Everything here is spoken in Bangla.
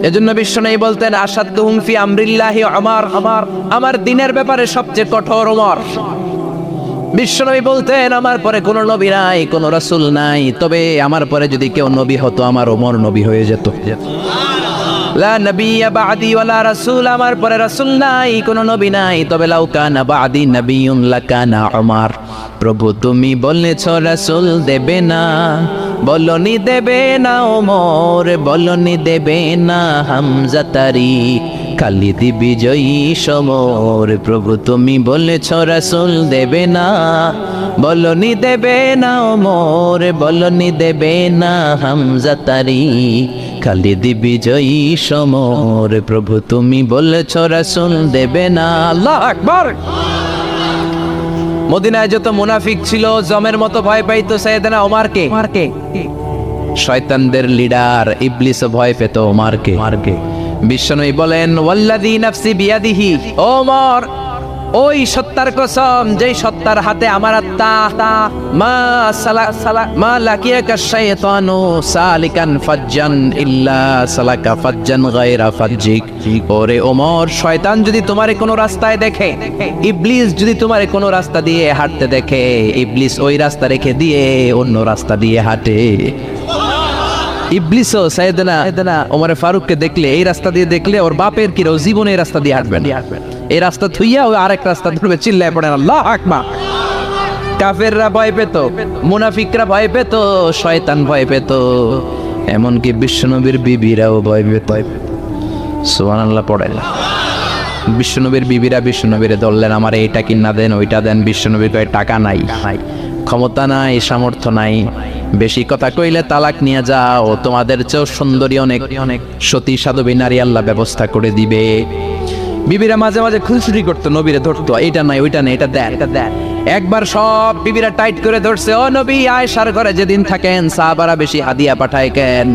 এজন্য বিশ্বনবী বলতেন আসাদুহুম ফি আমরিল্লাহি ওমর, আমার দিনের ব্যাপারে সবচেয়ে কঠোর ওমর। বিশ্বনবী বলতেন আমার পরে কোনো নবী নাই, কোনো রাসূল নাই, তবে আমার পরে যদি কেউ নবী হতো আমার ওমর নবী হয়ে যেত। লা নবিয়্যা বা'দি ওয়ালা রাসূল, আমার পরে রাসূল নাই, কোনো নবী নাই, তবে লাউ কানা বা'দি নবিয়্যুন লাকানা ওমর। প্রভু তুমি বলেছ রাসূল দেবে না, বলনি দেবে না ওমর, বলনি দেবে না হামজা তারি, খালিদ বিজয়ী সমর। প্রভু তুমি বলেছ রাসূল দেবে না, বলনি দেবে না ওমর, বলনি দেবে না হামজা তারি, খালিদ বিজয়ী সমর। প্রভু তুমি বলেছ রাসূল দেবে না। আল্লাহু আকবার। মদিনায় যত মুনাফিক ছিল জমের মতো ভয় পাইতো সাইয়েদনা ওমরকে। শয়তানদের লিডার ইবলিসও ভয় পেত ওমরকে। বিশ্বনবী বলেন ওয়াল্লাযী নাফসি বিয়াদিহি, ওমর ওই সত্তার কসম যেই সত্তার হাতে আমার আত্মা, মা লাকিয়াকা শাইতানু সালিকান ফাজ্জান ইল্লা সালাকা ফাজ্জান গায়রা ফাজ্জিক। ওরে ওমর, শয়তান যদি তোমারে কোনো রাস্তায় দেখে, ইবলিস যদি তোমারে কোনো রাস্তা দিয়ে হাঁটতে দেখে, ইবলিস ওই রাস্তা রেখে দিয়ে অন্য রাস্তা দিয়ে হাঁটে। ইবলিসও সাইয়েদনা ওমর ফারুককে দেখলে, এই রাস্তা দিয়ে দেখলে ওর বাপের কি জীবনে এই রাস্তা দিয়ে হাঁটবেন, এই রাস্তা থুইয়া ওই আরেক রাস্তা ধরবে, চিল্লায় পড়েন আল্লাহু আকবার। কাফেররা ভয় পেত, মুনাফিকরা ভয় পেত, শয়তান ভয় পেত, এমনকি বিশ্বনবীর বিবিরাও ভয় পেত। সুবহানাল্লাহ পড়েন। বিশ্বনবীর বিবিরা বিশ্বনবীরে ধরলেন আমার এইটা কিনা দেন, ওইটা দেন। বিশ্বনবীর কয় টাকা নাই, ক্ষমতা নাই, সামর্থ্য নাই, বেশি কথা কইলে তালাক নিয়ে যাও, তোমাদের চেয়েও সুন্দরী অনেক সতী সাধবী নারী আল্লাহ ব্যবস্থা করে দিবে। বিবিরা মাঝে মাঝে খুনসুটি করতো, নবীরে ধরতো, এইটা নাই ওইটা নেই, এটা দেন। একবার সব বিবিরা টাইট করে ধরছে, ও নবী আয়েশার ঘরে যেদিন থাকেন সাহাবারা বেশি হাদিয়া পাঠায় কেন?